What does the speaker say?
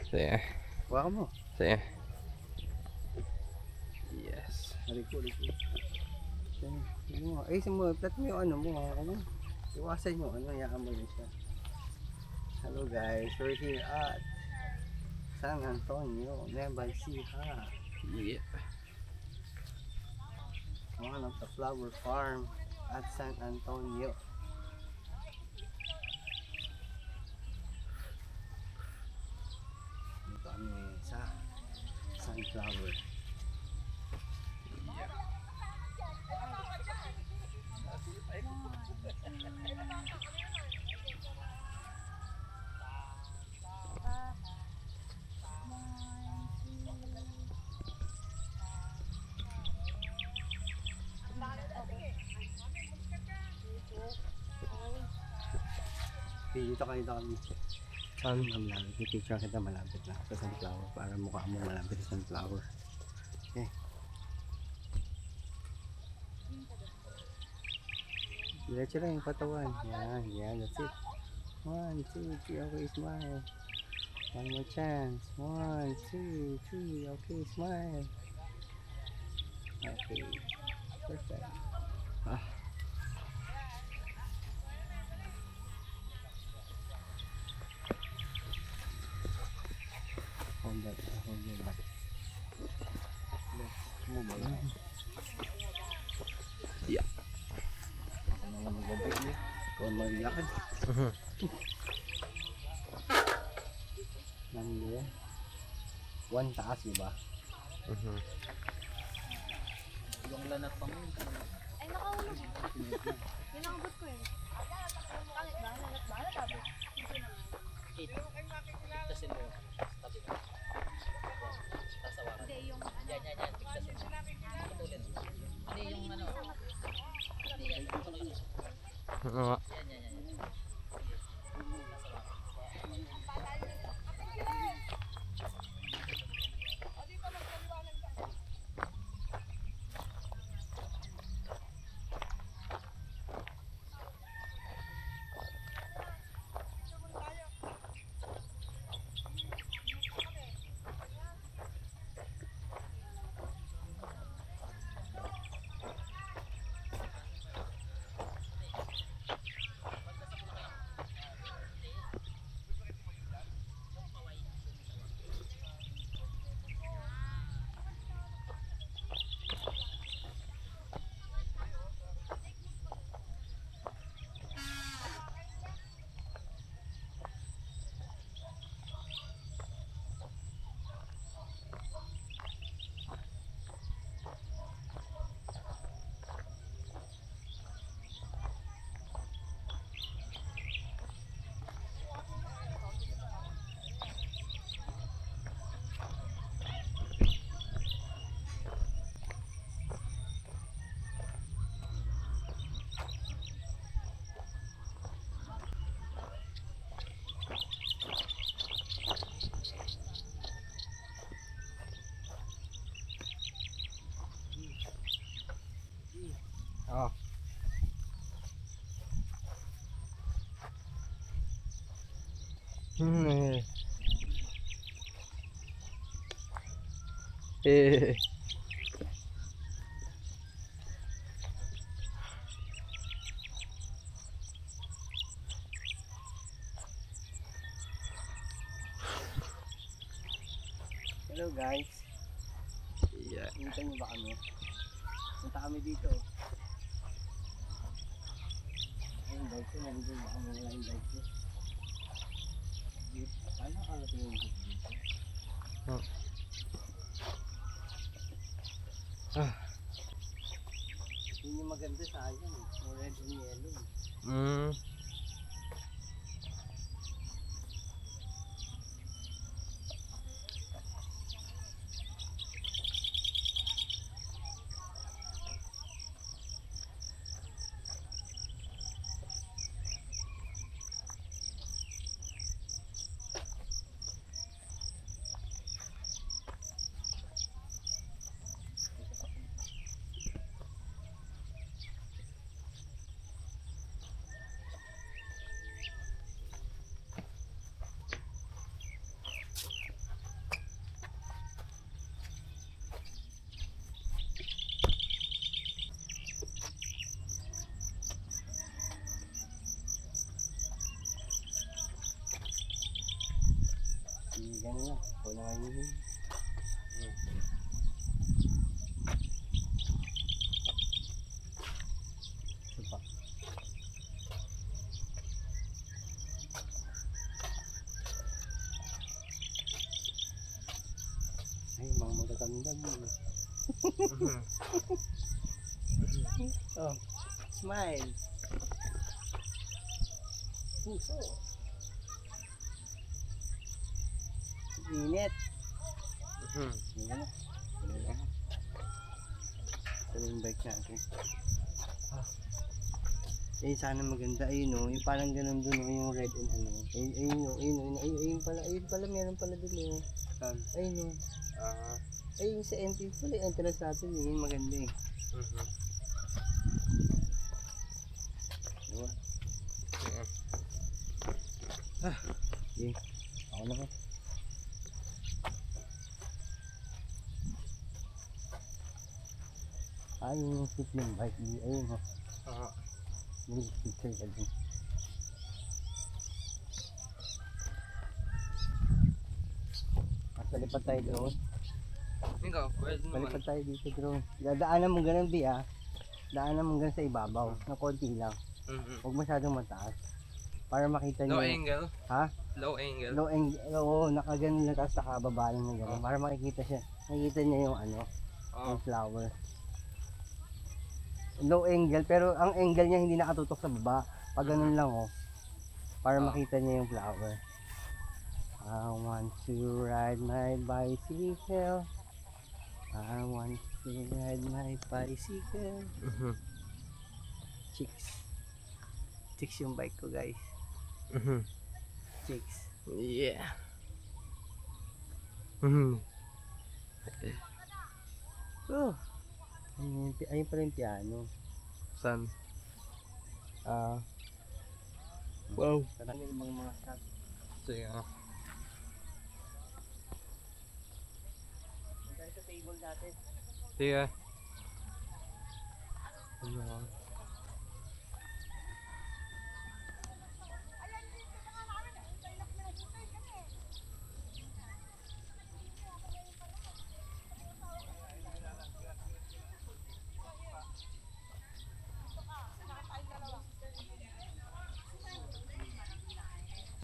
Sige. Huwag mo. Sige. Yes. Riko. Ay, plat mo yung ano mo. Ano? Iwasan yung ano, hayaan mo yun siya. Hello guys, we're here at San Antonio, Nueva Ecija. Yeah. One of the flower farm at San Antonio. Dito kami sa sunflower. Dito kami. Saan malapit? Picture kita malapit na sa sunflower para mukha mo malapit sa sunflower. Okay. Diretso lang yung katawan. Yan, that's it. 1, 2, 3, okay, smile. One more chance. 1, 2, 3, okay, smile. Okay, perfect. Hold that, hold your back. Let's move along. Yeah. Ako naman magbabay niya. Ikaw maglakad. Nandun. 1 taas, diba? Yung lanat pa mo. Ay, nakaulog. Yun ang abot ko eh. Pangit ba? Lalat ba? Latabot? Hindi naman. Tigtasin mo. Tabi ka. Tasawaran. Hindi, yung ano. Yan. Tigtasin mo. Putulin. Hindi, yung ano. Hindi, yan. Putulin. Ano nga? Yan. Oh. Hello guys. Yeah. Nakita niyo ba kami? Punta kami dito. Ayun, bike ko. Nandun baka mawala yung bike ko. Paano kalating yung bike dito? Yun yung maganda sayang. Red and yellow. mo na. Ikaw na ngayon yun. Isa pa. Ay, mga magaganda mo. Mhm. Oh, smile. Puso. Init. Mhm. Ayan na. Ayan na. Ito yung bike natin. Eh, sana maganda. Ayun o. Yung parang ganun dun o. Yung red and ano. Ayun o. Ayun pala. Ayun pala. Meron pala dun o. Ayun o. Ah. Ayun sa entrance pala. Yung entrance natin. Yun maganda eh. Mhm. Diba? Mhm. Okay. Ako na ko. Ayun yung seat ng bike. Ayun o. Ah. Picture ka dun. Palipad tayo drone. Ikaw, pwede naman. Palipad tayo dito drone. Dadaanan mo ganun di ah. Daanan mo ganun sa ibabaw. Na konti lang. Mhm. Huwag masyadong mataas. Para makita Low nyo. angle. Ha? Low angle. Low angle. Oo, nakaganon lang tapos nakababa lang ng ganun. Para makikita siya. Makikita niya yung ano. Oh. Yung flower. Low angle. Pero ang angle niya hindi nakatutok sa baba. Pag ganun lang oh. Para makita niya yung flower. I want to ride my bicycle. I want to ride my bicycle. Mhm. Chicks. Chicks yung bike ko guys. Mhm. Chicks. Yeah. Mhm. Oh. Ayun pala yung piano. San? Ah. Wow. Parang yung mga shot. Sige nga. Tayo sa table natin. Sige. Ano?